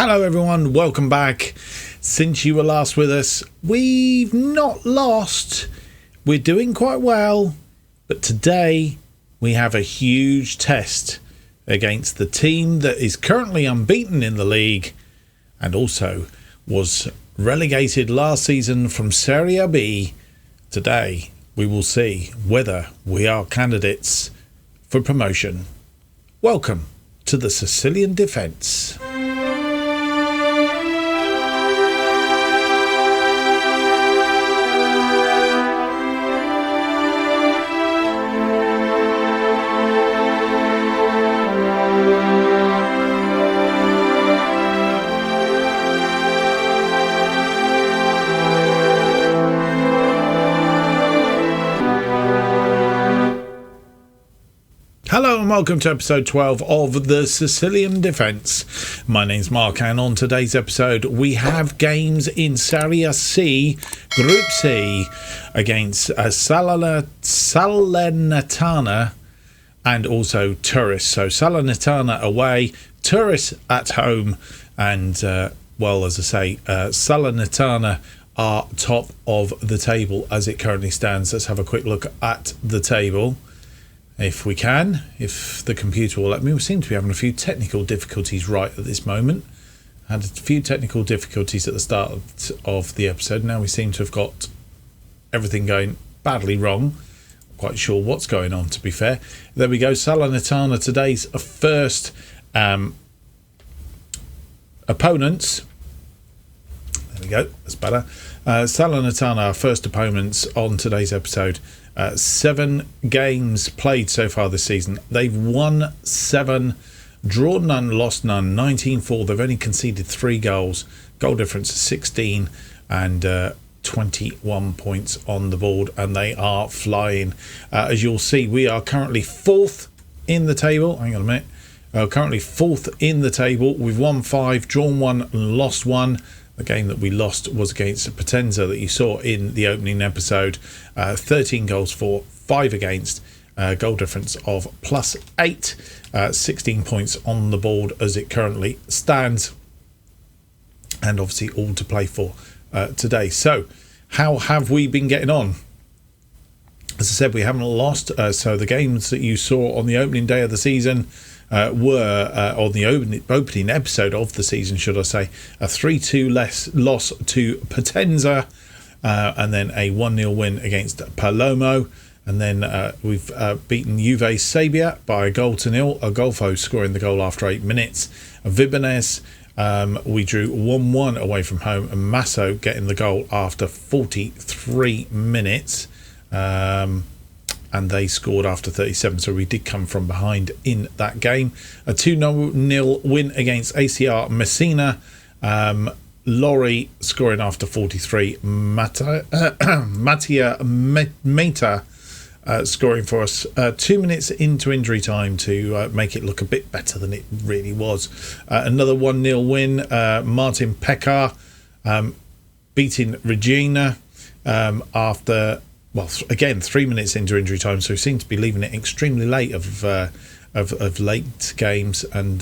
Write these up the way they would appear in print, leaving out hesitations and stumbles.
Hello everyone, welcome back. Since you were last with us, we've not lost. We're doing quite well, but today we have a huge test against the team that is currently unbeaten in the league and also was relegated last season from Serie B. Today we will see whether we are candidates for promotion. Welcome to the Sicilian Defence. Hello and welcome to episode 12 of the Sicilian Defence. My name's Mark and on today's episode we have games in Serie C, Group C, against Salernitana and also Turris. So Salernitana away, Turris at home, and Salernitana are top of the table as it currently stands. Let's have a quick look at the table. If we can, if the computer will let me. We seem to be having a few technical difficulties right at this moment. Had a few technical difficulties at the start of the episode. Now we seem to have got everything going badly wrong. Not quite sure what's going on, to be fair. There we go. Salernitana, today's first opponents. There we go. That's better. Salernitana, our first opponents on today's episode. 7 games played so far this season. They've won 7, drawn none, lost none, 19-4. They've only conceded 3 goals. Goal difference is 16 and 21 points on the board, and they are flying. As you'll see, we are currently 4th in the table. Hang on a minute. Currently 4th in the table. We've won 5, drawn 1 and lost 1. The game that we lost was against Potenza that you saw in the opening episode. 13 goals for, 5 against, goal difference of +8, 16 points on the board as it currently stands, and obviously all to play for today. So how have we been getting on? As I said, we haven't lost, so the games that you saw on the opening day of the season were on the opening episode of the season, should I say, a 3-2 loss to Potenza, and then a 1-0 win against Palermo, and then we've beaten Juve Sabia by 1-0, Agolfo scoring the goal after 8 minutes. Vibonese, we drew 1-1 away from home, and Masso getting the goal after 43 minutes. And they scored after 37, so we did come from behind in that game. A 2-0 win against ACR Messina. Lorry scoring after 43. Mattia Meta scoring for us 2 minutes into injury time to make it look a bit better than it really was. Another 1-0 win. Martin Pekar beating Regina after... Well, again, 3 minutes into injury time, so we seem to be leaving it extremely late of late games, and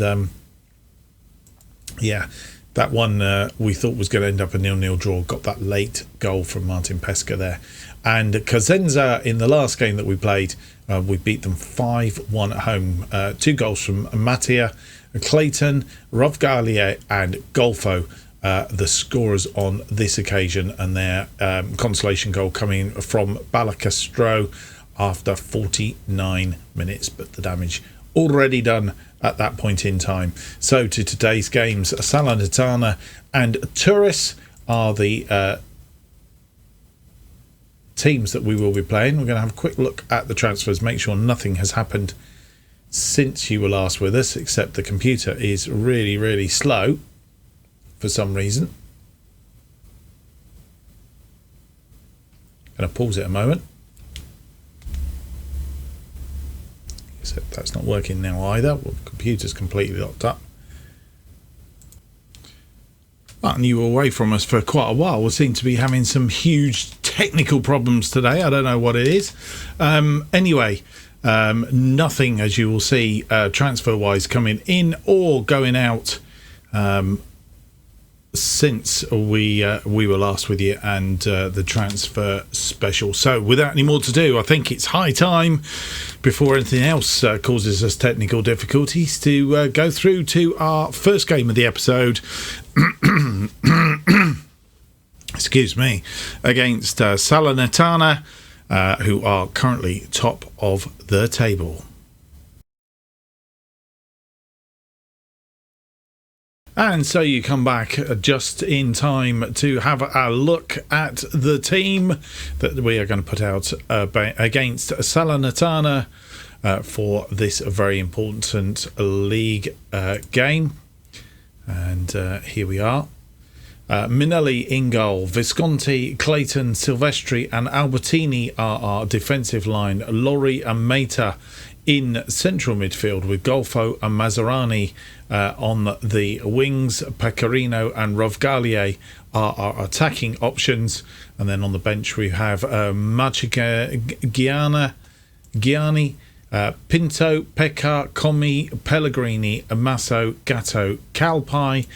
that one we thought was going to end up a 0-0 draw. Got that late goal from Martin Pesca there, and Cosenza in the last game that we played, we beat them 5-1 at home. 2 goals from Mattia, Clayton, Rovgalia, and Golfo. The scorers on this occasion, and their consolation goal coming from Balacastro after 49 minutes, but the damage already done at that point in time. So to today's games, Salernitana and Turris are the teams that we will be playing. We're going to have a quick look at the transfers, make sure nothing has happened since you were last with us, except the computer is really, really slow for some reason. Going to pause it a moment. Except that's not working now either. Well, the computer's completely locked up. But you were away from us for quite a while. We seem to be having some huge technical problems today. I don't know what it is. Anyway, nothing, as you will see, transfer-wise coming in or going out since we were last with you, and the transfer special. So without any more to do, I think it's high time, before anything else causes us technical difficulties, to go through to our first game of the episode. Excuse me, against Salernitana, who are currently top of the table. And so you come back just in time to have a look at the team that we are going to put out against Salernitana for this very important league game. And here we are. Minelli in goal, Visconti, Clayton, Silvestri and Albertini are our defensive line. Lori and Mata in central midfield, with Golfo and Mazzarani on the wings. Pecorino and Rovgalie are our attacking options. And then on the bench we have Gianni, Pinto, Pecca, Comi, Pellegrini, Masso, Gatto, Calpai,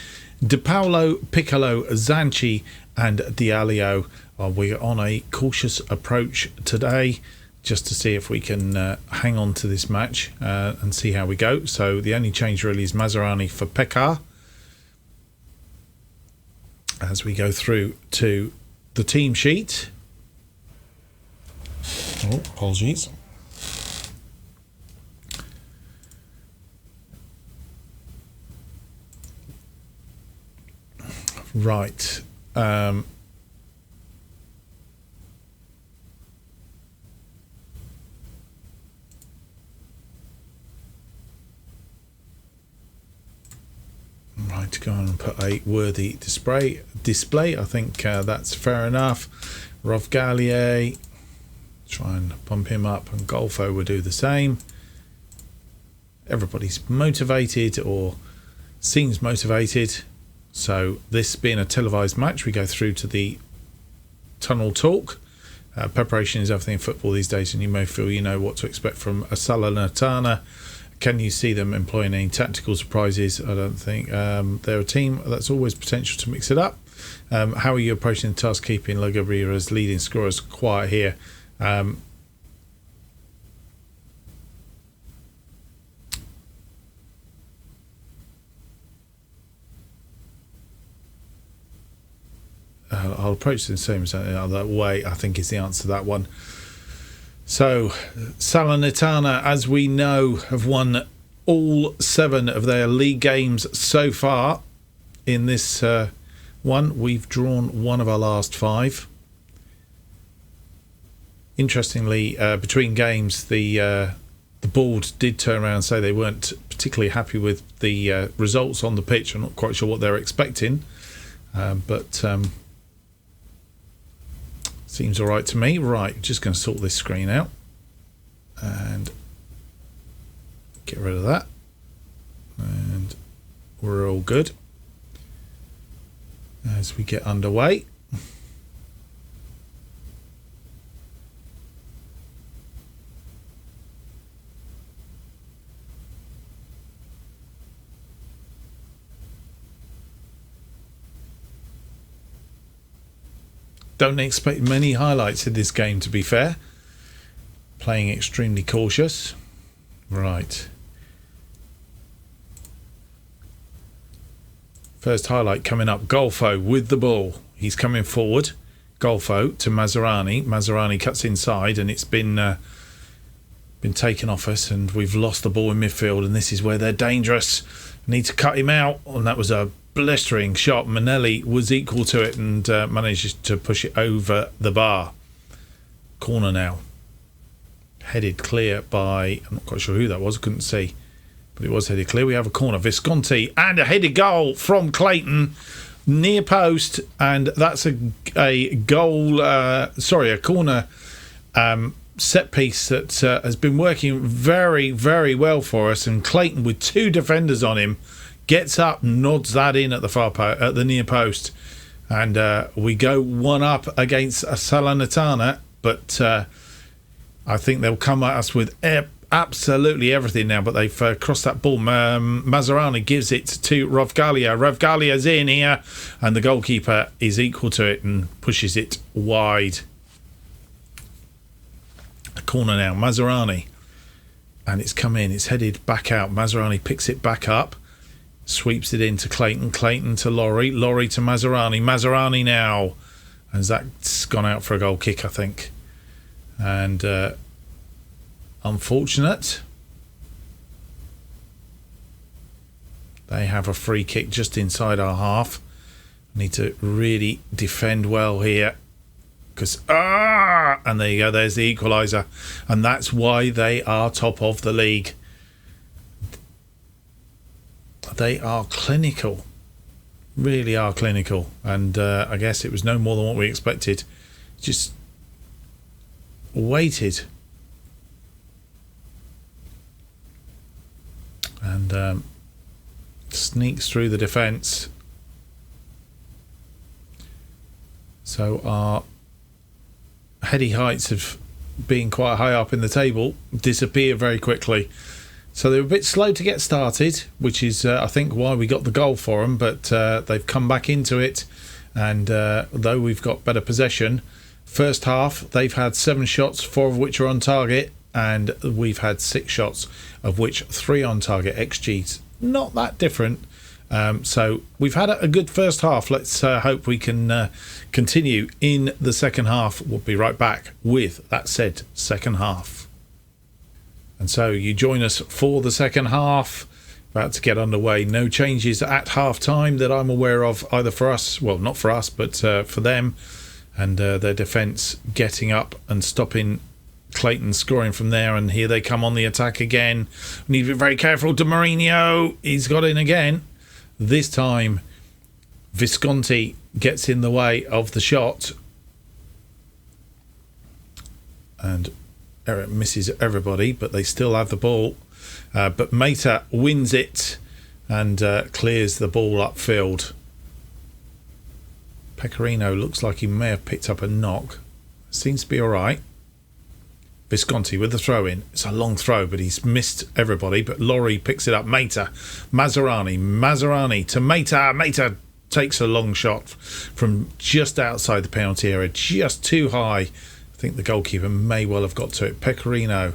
De Paolo, Piccolo, Zanchi and Diallo. We're on a cautious approach today, just to see if we can hang on to this match and see how we go. So the only change really is Mazzarani for Pekka as we go through to the team sheet. Oh, apologies. Right. Right, to go on and put a worthy display. I think that's fair enough. Rovgalie, try and pump him up, and Golfo will do the same. Everybody's motivated, or seems motivated. So this being a televised match, we go through to the tunnel talk. Preparation is everything in football these days, and you may feel you know what to expect from a Salernitana. Can you see them employing any tactical surprises? I don't think. They're a team that's always potential to mix it up. How are you approaching the task keeping Logabria as leading scorers quiet here? I'll approach the same that way, I think, is the answer to that one. So Salernitana, as we know, have won all 7 of their league games so far. In this one, we've drawn 1 of our last 5. Interestingly, between games, the board did turn around and say they weren't particularly happy with the results on the pitch. I'm not quite sure what they're expecting, but seems all right to me. Right, just going to sort this screen out and get rid of that, and we're all good as we get underway. Don't expect many highlights in this game, to be fair. Playing extremely cautious. Right. First highlight coming up. Golfo with the ball. He's coming forward. Golfo to Mazzarani. Mazzarani cuts inside, and it's been taken off us, and we've lost the ball in midfield, and this is where they're dangerous. Need to cut him out, and that was a blistering shot. Manelli was equal to it and managed to push it over the bar. Corner now. Headed clear by, I'm not quite sure who that was, couldn't see, but it was headed clear. We have a corner. Visconti, and a headed goal from Clayton, near post, and that's a goal, a corner set piece that has been working very, very well for us. And Clayton, with 2 defenders on him, gets up, nods that in at the at the near post, and we go 1 up against a Salernitana. But I think they'll come at us with absolutely everything now, but they've crossed that ball. Maserani gives it to Rovgalia. Rovgalia's in here, and the goalkeeper is equal to it and pushes it wide. A corner now, Maserani. And it's come in, it's headed back out. Maserani picks it back up, sweeps it into Clayton. Clayton to Laurie. Laurie to Maserani. Maserani now. And that's gone out for a goal kick, I think. And unfortunate. They have a free kick just inside our half. Need to really defend well here. Because, and there you go, there's the equaliser. And that's why they are top of the league. They are clinical. Really are clinical. And I guess it was no more than what we expected. Just waited. And sneaks through the defence. So our heady heights of being quite high up in the table disappear very quickly. So they were a bit slow to get started, which is I think why we got the goal for them, but they've come back into it, and though we've got better possession, first half they've had 7 shots, 4 of which are on target, and we've had 6 shots, of which 3 on target. XG's not that different. So we've had a good first half. Let's hope we can continue in the second half. We'll be right back with that said second half. And so you join us for the second half. About to get underway. No changes at half time that I'm aware of, either for us, well, not for us, but for them. And their defence getting up and stopping Clayton scoring from there. And here they come on the attack again. We need to be very careful. De Mourinho, he's got in again. This time, Visconti gets in the way of the shot. And Eric misses everybody, but they still have the ball. But Mata wins it and clears the ball upfield. Pecorino looks like he may have picked up a knock. Seems to be all right. Visconti with the throw in. It's a long throw, but he's missed everybody. But Laurie picks it up. Mata. Maserani to Mata. Mata takes a long shot from just outside the penalty area. Just too high. I think the goalkeeper may well have got to it. Pecorino.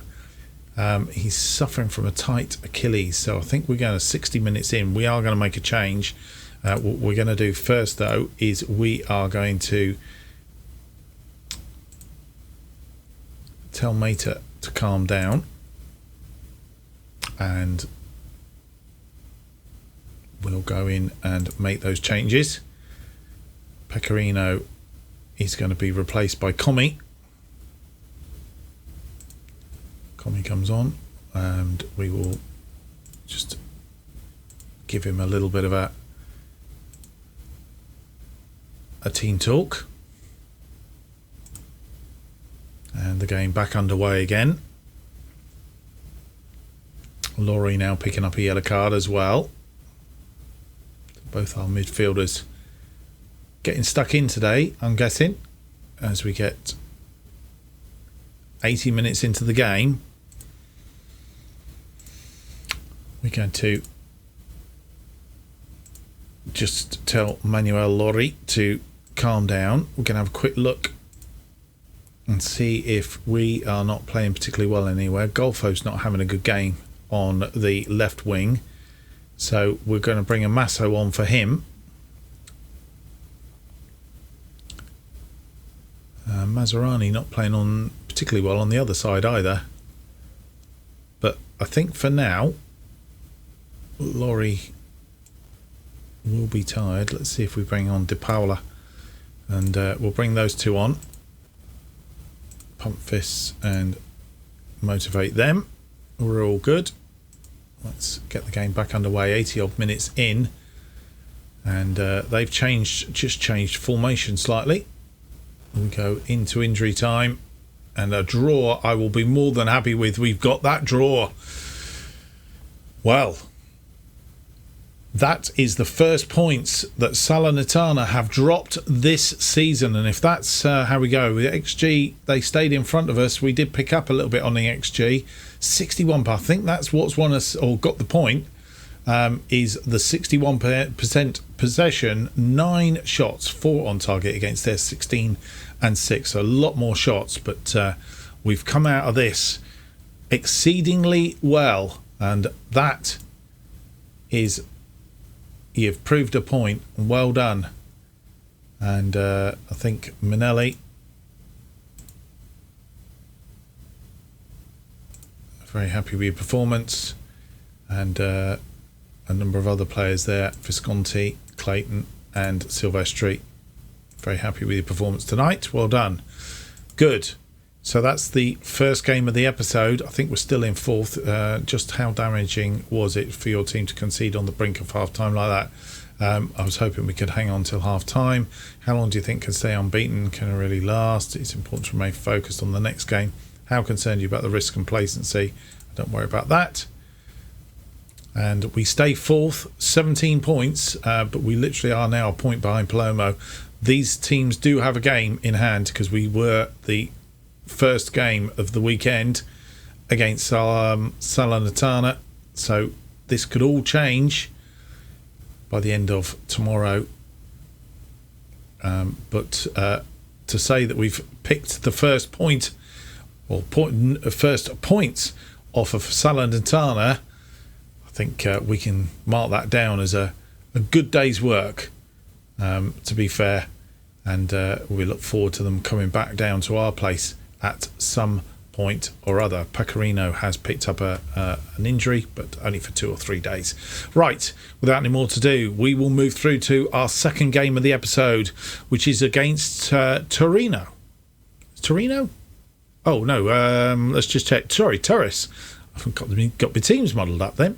He's suffering from a tight Achilles. So I think we're going to 60 minutes in. We are going to make a change. What we're going to do first, though, is we are going to tell Mata to calm down, and we'll go in and make those changes. Pecorino is going to be replaced by Comi. Comi comes on, and we will just give him a little bit of a team talk. And the game back underway again. Laurie now picking up a yellow card as well. Both our midfielders getting stuck in today, I'm guessing, as we get 80 minutes into the game. We're going to just tell Manuel Laurie to calm down. We're going to have a quick look and see if we are not playing particularly well anywhere. Golfo's not having a good game on the left wing, so we're going to bring a Masso on for him. Maserani not playing on particularly well on the other side either, but I think for now Laurie will be tired. Let's see if we bring on De Paula, and we'll bring those two on. Pump fists and motivate them. We're all good. Let's get the game back underway. 80 odd minutes in, and they've just changed formation slightly. We go into injury time, and a draw I will be more than happy with. We've got that draw. Well, That is the first points that Salernitana have dropped this season. And if that's how we go, with XG, they stayed in front of us. We did pick up a little bit on the XG. 61, but I think that's what's won us, or got the point, is the 61% possession, 9 shots, 4 on target against their 16 and 6. So a lot more shots, but we've come out of this exceedingly well. And that is... You've proved a point. Well done. And I think Minelli, very happy with your performance. And a number of other players there. Visconti, Clayton and Silvestri. Very happy with your performance tonight. Well done. Good. So that's the first game of the episode. I think we're still in fourth. Just how damaging was it for your team to concede on the brink of half-time like that? I was hoping we could hang on till half-time. How long do you think can stay unbeaten? Can it really last? It's important to remain focused on the next game. How concerned are you about the risk and complacency? Don't worry about that. And we stay fourth, 17 points, but we literally are now a point behind Palermo. These teams do have a game in hand because we were the first game of the weekend against Salernitana, so this could all change by the end of tomorrow, but to say that we've picked the first point, or first points off of Salernitana, I think we can mark that down as a good day's work, to be fair, and we look forward to them coming back down to our place at some point or other. Pecorino has picked up an injury, but only for 2 or 3 days. Right, without any more to do, we will move through to our second game of the episode, which is against Torino. Torino? Oh, no, let's just check. Sorry, Turris. I've got my teams modelled up then.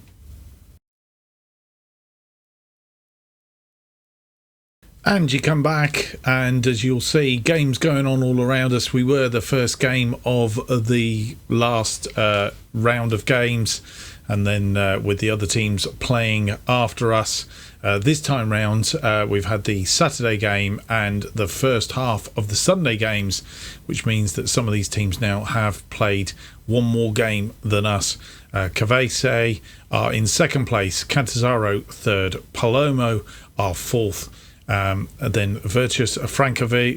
And you come back, and as you'll see, games going on all around us. We were the first game of the last round of games, and then with the other teams playing after us. This time round, we've had the Saturday game and the first half of the Sunday games, which means that some of these teams now have played one more game than us. Cavese are in second place, Catanzaro third, Palermo are fourth. And then Virtus, Francavilla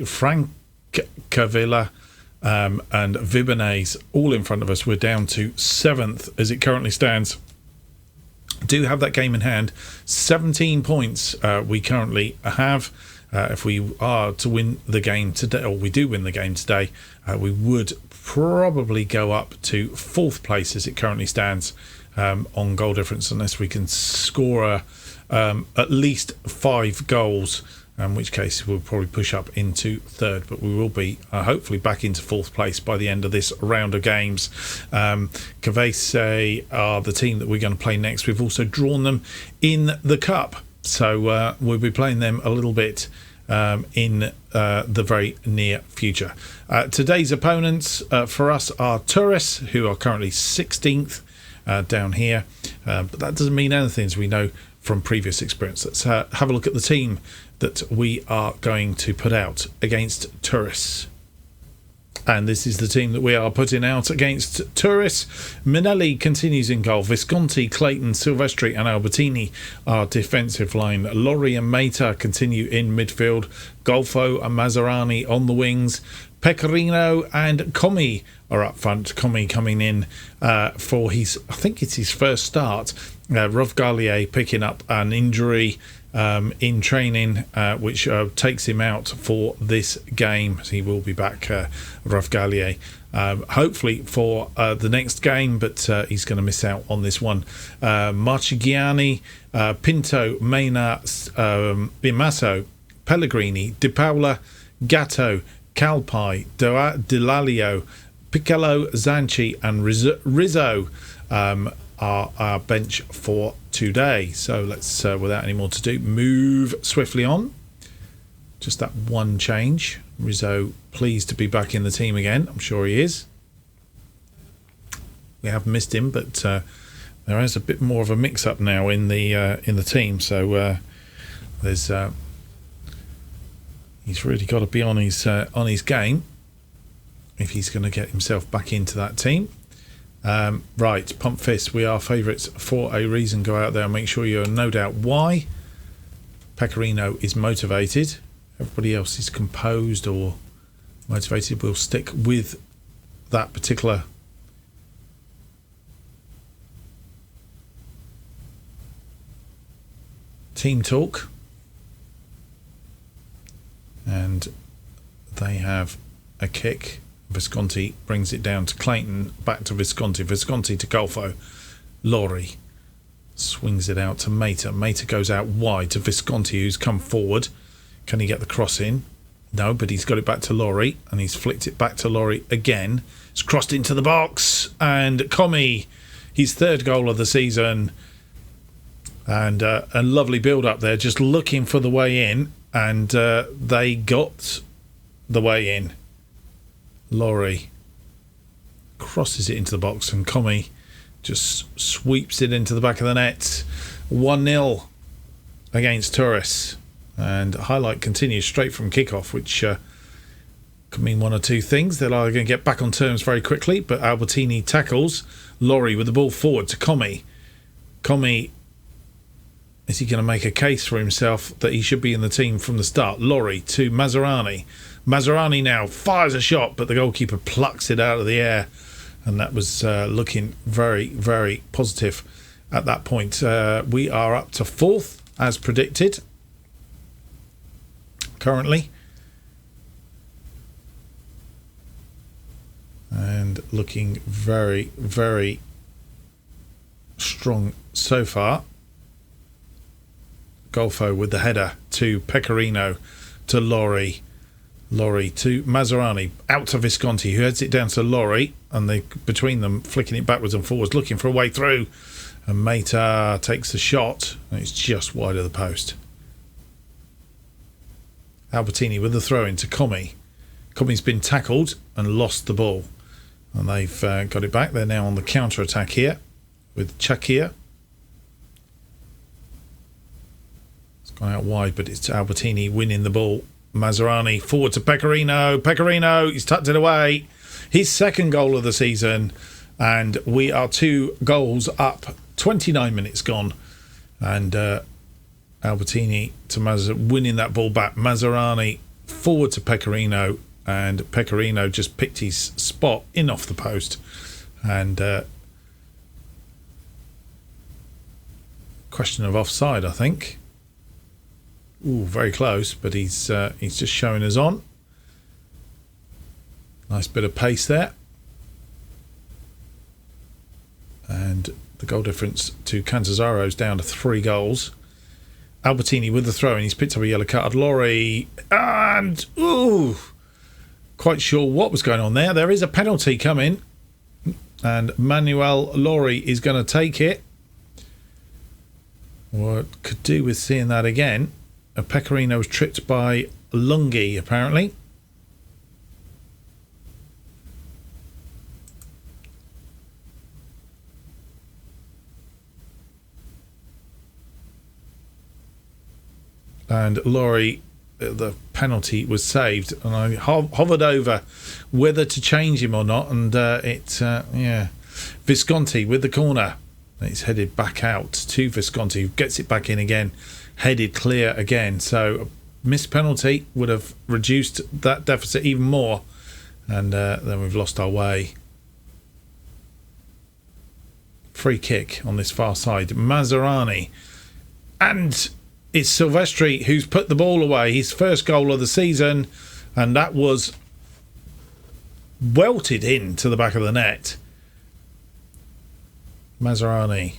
and Vibonese all in front of us. We're down to 7th as it currently stands. Do have that game in hand. 17 points we currently have. If we are to win the game today, or we do win the game today, we would probably go up to 4th place as it currently stands on goal difference, unless we can score at least 5 goals, in which case we'll probably push up into 3rd, but we will be hopefully back into 4th place by the end of this round of games. Cavese are the team that we're going to play next. We've also drawn them in the Cup, so we'll be playing them a little bit in the very near future. Today's opponents for us are Turris, who are currently 16th down here, but that doesn't mean anything, as we know from previous experience. Let's have a look at the team that we are going to put out against Turris. And this is the team that we are putting out against Turris. Minelli continues in goal. Visconti, Clayton, Silvestri and Albertini are defensive line. Lorri and Mata continue in midfield. Golfo and Mazzarani on the wings. Pecorino and Comi are up front. Comi coming in for his, I think it's his first start. Rovgalier picking up an injury in training, which takes him out for this game. He will be back, Rovgalier, hopefully for the next game, but he's going to miss out on this one. Marchigiani, Pinto, Mena, Bimasso, Pellegrini, Di Paola, Gatto, Calpai, Dilalio, Piccolo, Zanchi and Rizzo are our bench for today. So let's, without any more to do, move swiftly on. Just that one change. Rizzo pleased to be back in the team again. I'm sure he is. We have missed him, but there is a bit more of a mix-up now in the team. So there's he's really got to be on his game if he's going to get himself back into that team. Right, Pump Fist, we are favourites for a reason. Go out there and make sure you're no doubt why. Pecorino is motivated. Everybody else is composed or motivated. We'll stick with that particular team talk. And they have a kick. Visconti brings it down to Clayton, back to Visconti. Visconti to Golfo. Laurie swings it out to Mata. Mata goes out wide to Visconti, who's come forward. Can he get the cross in? No, but he's got it back to Laurie, and he's flicked it back to Laurie again. It's crossed into the box, and Comey, his third goal of the season. And a lovely build-up there, just looking for the way in, and they got the way in. Laurie crosses it into the box, and Comey just sweeps it into the back of the net. 1-0 against Turris. And highlight continues straight from kickoff, which could mean one or two things. They're either going to get back on terms very quickly, but Albertini tackles Laurie with the ball forward to Comey. Comey, is he going to make a case for himself that he should be in the team from the start? Laurie to Maserani. Maserani now fires a shot, but the goalkeeper plucks it out of the air, and that was looking very, very positive at that point. We are up to fourth, as predicted, currently. And looking very, very strong so far. Golfo with the header to Pecorino to Laurie. Laurie to Maserani, out to Visconti, who heads it down to Laurie, and they between them flicking it backwards and forwards, looking for a way through. And Mata takes the shot, and it's just wide of the post. Albertini with the throw in to Comey. Comey's been tackled and lost the ball, and they've got it back. They're now on the counter attack here with Chakir. It's gone out wide, but it's Albertini winning the ball. Maserani forward to Pecorino. Pecorino, he's tucked it away. His second goal of the season, and we are 2 goals up. 29 minutes gone, and Albertini to winning that ball back. Maserani forward to Pecorino, and Pecorino just picked his spot in off the post, and question of offside, I think. Ooh, very close, but he's just showing us on. Nice bit of pace there. And the goal difference to Cantazaro's down to 3 goals. Albertini with the throw, and he's picked up a yellow card. Laurie, and ooh, quite sure what was going on there. There is a penalty coming, and Manuel Laurie is going to take it. What could do with seeing that again. Pecorino was tripped by Lungi, apparently. And Laurie, the penalty was saved, and I hovered over whether to change him or not, and Visconti with the corner. It's headed back out to Visconti, who gets it back in again, headed clear again. So a missed penalty would have reduced that deficit even more, and then we've lost our way. Free kick on this far side. Maserani, and it's Silvestri who's put the ball away, his first goal of the season, and that was welted into the back of the net. Maserani,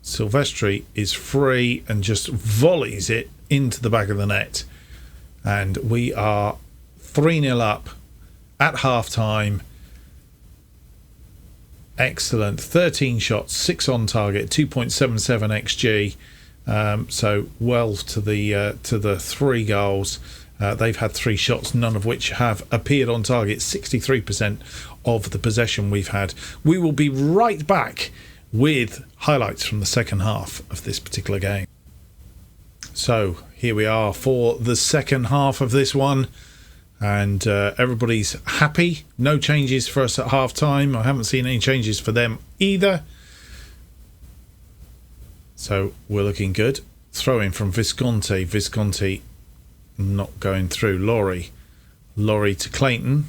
Silvestri is free and just volleys it into the back of the net, and we are 3-0 up at half time. Excellent. 13 shots, 6 on target, 2.77 xg. So well to the 3 goals. They've had 3 shots, none of which have appeared on target. 63% of the possession we've had. We will be right back with highlights from the second half of this particular game. So here we are for the second half of this one, and everybody's happy. No changes for us at half time. I haven't seen any changes for them either, so we're looking good. Throw in from Visconti not going through. Laurie to Clayton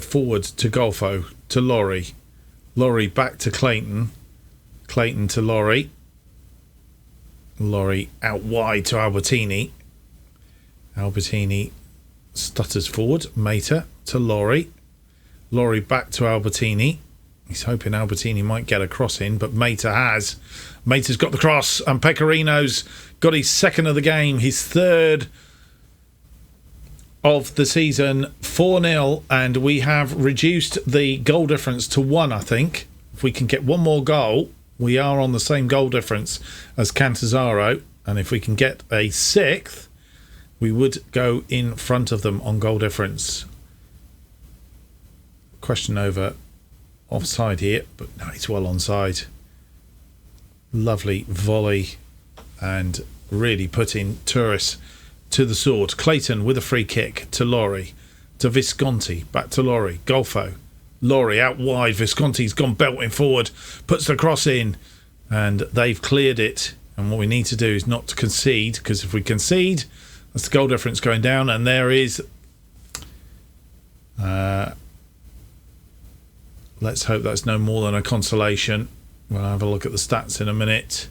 forward to Golfo to Laurie back to Clayton to Laurie out wide to Albertini stutters forward. Mata to Laurie back to Albertini. He's hoping Albertini might get a cross in, but Mata's got the cross, and Pecorino's got his second of the game, his third of the season. 4-0, and we have reduced the goal difference to 1, I think. If we can get one more goal, we are on the same goal difference as Cannavaro, and if we can get a 6th, we would go in front of them on goal difference. Question over offside here, but no, it's well onside. Lovely volley and really putting Turris to the sword. Clayton with a free kick to Laurie, to Visconti, back to Laurie, Golfo, Laurie out wide, Visconti's gone belting forward, puts the cross in, and they've cleared it. And what we need to do is not to concede, because if we concede, that's the goal difference going down. And there is let's hope that's no more than a consolation. We'll have a look at the stats in a minute.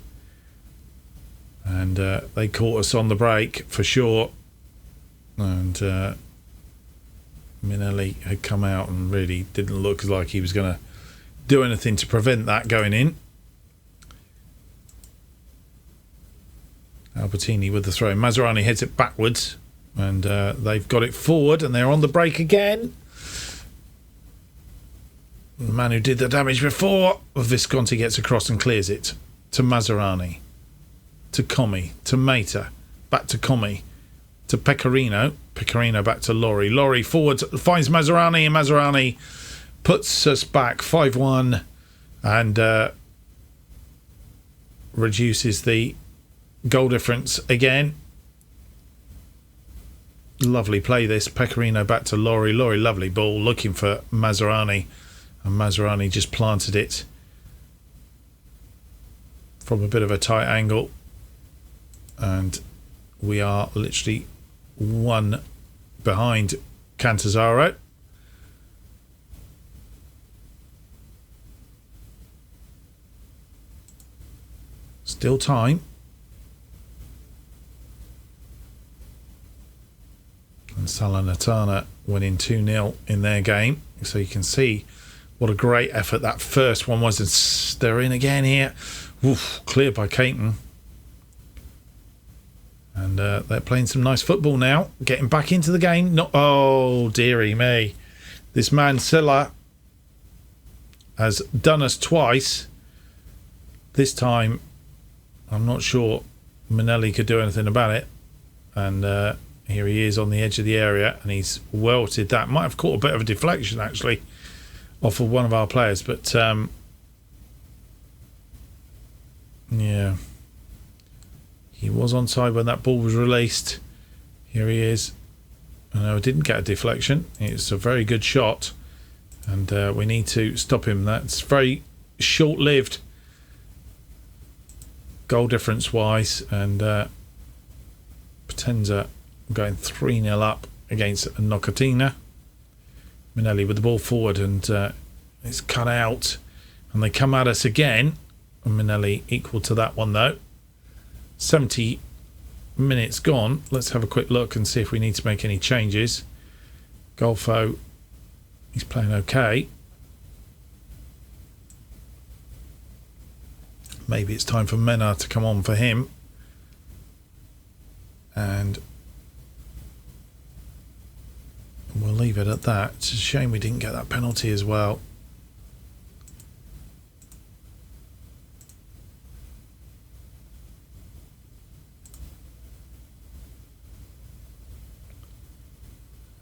And they caught us on the break for sure. And Minelli had come out and really didn't look like he was going to do anything to prevent that going in. Albertini with the throw. Maserani heads it backwards, and they've got it forward, and they're on the break again. The man who did the damage before, Visconti gets across and clears it to Maserani, to Comi, to Mata, back to Comi, to Pecorino back to Laurie forward, finds Maserani, and Maserani puts us back 5-1 and reduces the goal difference again. Lovely play this. Pecorino back to Laurie, lovely ball, looking for Maserani, and Maserani just planted it from a bit of a tight angle, and we are literally 1 behind Cannavaro. Still time. And Salernitana winning 2-0 in their game. So you can see what a great effort that first one was. And they're in again here. Oof, cleared by Caton. And they're playing some nice football now. Getting back into the game. Not, oh, dearie me. This man, Silla, has done us twice. This time, I'm not sure Minelli could do anything about it. And here he is on the edge of the area, and he's welted that. Might have caught a bit of a deflection, actually, off of one of our players. But, yeah. He was onside when that ball was released. Here he is. No, didn't get a deflection. It's a very good shot, and we need to stop him. That's very short-lived goal difference-wise, and Potenza going 3-0 up against Nocatina. Minelli with the ball forward, and it's cut out, and they come at us again. And Minelli equal to that one though. 70 minutes gone. Let's have a quick look and see if we need to make any changes. Golfo, he's playing okay. Maybe it's time for Mena to come on for him. And we'll leave it at that. It's a shame we didn't get that penalty as well.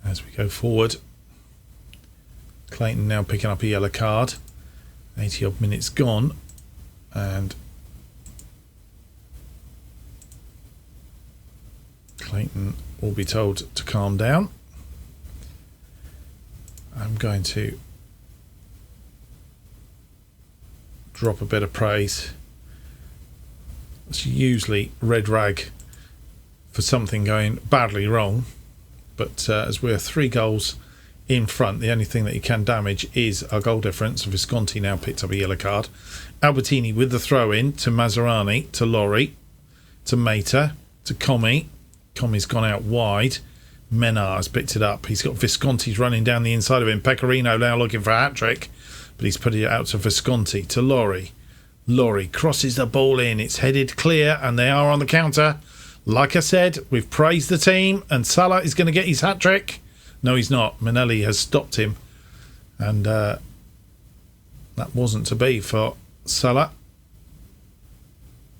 As we go forward, Clayton now picking up a yellow card, 80 odd minutes gone, and Clayton will be told to calm down. I'm going to drop a bit of praise. It's usually red rag for something going badly wrong, but as we're 3 goals in front, the only thing that you can damage is our goal difference. Visconti now picked up a yellow card. Albertini with the throw in to Maserani, to Lorry, to Mata, to Comi. Comi's gone out wide. Menar has picked it up. He's got Visconti's running down the inside of him. Pecorino now looking for a hat-trick, but he's put it out to Visconti, to Lorry. Lorry crosses the ball in. It's headed clear, and they are on the counter. Like I said, we've praised the team, and Salah is going to get his hat-trick. No, he's not. Manelli has stopped him, and that wasn't to be for Salah.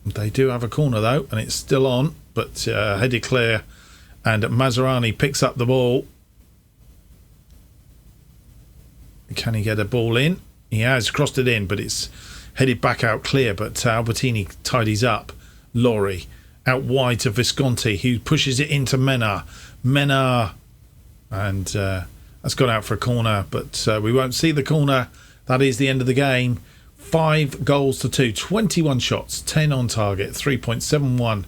They do have a corner, though, and it's still on, but headed clear, and Maserani picks up the ball. Can he get a ball in? He has crossed it in, but it's headed back out clear, but Albertini tidies up. Lorry out wide to Visconti, who pushes it into Menar. And that's gone out for a corner, but we won't see the corner. That is the end of the game. 5 goals to 2, 21 shots, 10 on target, 3.71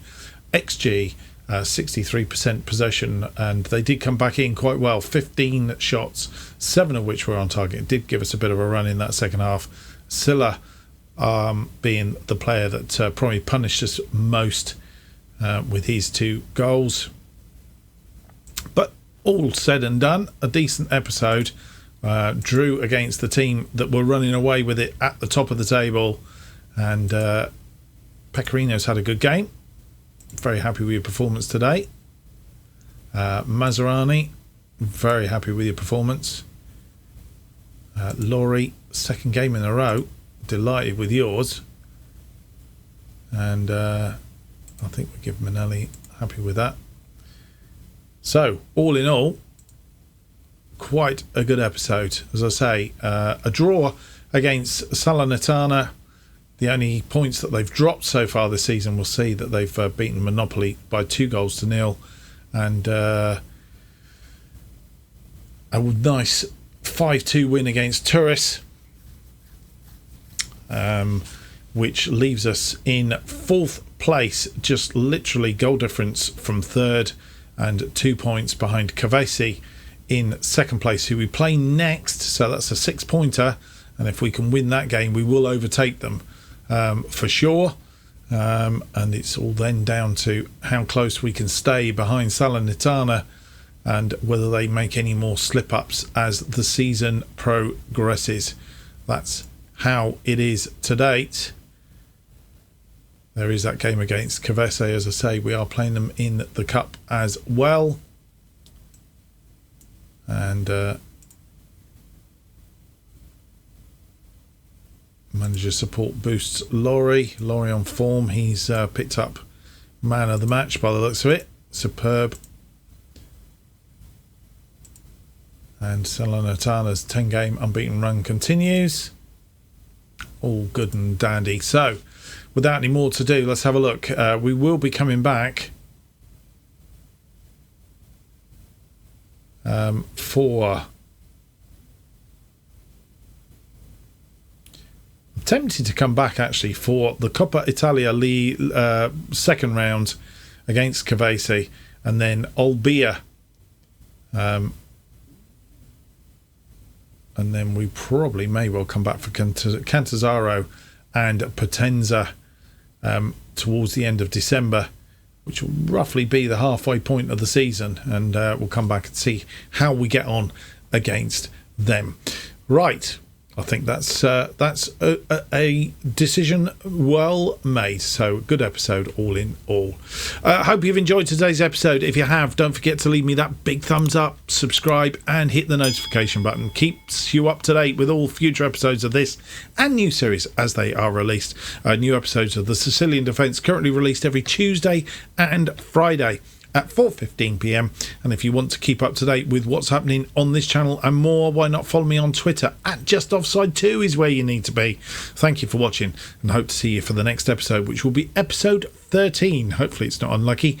XG, 63% possession, and they did come back in quite well. 15 shots, 7 of which were on target. It did give us a bit of a run in that second half. Silla being the player that probably punished us most with his 2 goals. But all said and done, a decent episode. Drew against the team that were running away with it at the top of the table, and Pecorino's had a good game. Very happy with your performance today. Maserani, very happy with your performance. Lorry, second game in a row, delighted with yours. And I think we give Manelli, happy with that. So, all in all, quite a good episode. As I say, a draw against Salernitana. The only points that they've dropped so far this season, we'll see that they've beaten Monopoly by 2-0, and a nice 5-2 win against Turris, which leaves us in 4th place, just literally goal difference from 3rd, and 2 points behind Cavesi in 2nd place, who we play next. So that's a 6-pointer, and if we can win that game, we will overtake them for sure. And it's all then down to how close we can stay behind Salernitana, and whether they make any more slip-ups as the season progresses. That's how it is to date. There is that game against Cavesi. As I say, we are playing them in the Cup as well. And manager support boosts Lorry. Lorry on form. He's picked up man of the match by the looks of it. Superb. And Salernitana's 10-game unbeaten run continues. All good and dandy. So, without any more to do, let's have a look. We will be coming back for... I'm tempted to come back actually for the Coppa Italia second round against Cavesi, and then Olbia, and then we probably may well come back for Cantazaro and Potenza towards the end of December, which will roughly be the halfway point of the season, and we'll come back and see how we get on against them. Right, I think that's a decision well made. So, good episode all in all. I hope you've enjoyed today's episode. If you have, don't forget to leave me that big thumbs up, subscribe, and hit the notification button. Keeps you up to date with all future episodes of this and new series as they are released. New episodes of the Sicilian Defence currently released every Tuesday and Friday. at 4:15pm. And if you want to keep up to date with what's happening on this channel and more, why not follow me on Twitter at JustOffside2 is where you need to be. Thank you for watching, and hope to see you for the next episode, which will be episode 13. Hopefully it's not unlucky,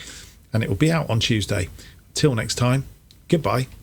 and it will be out on Tuesday. Till next time, goodbye.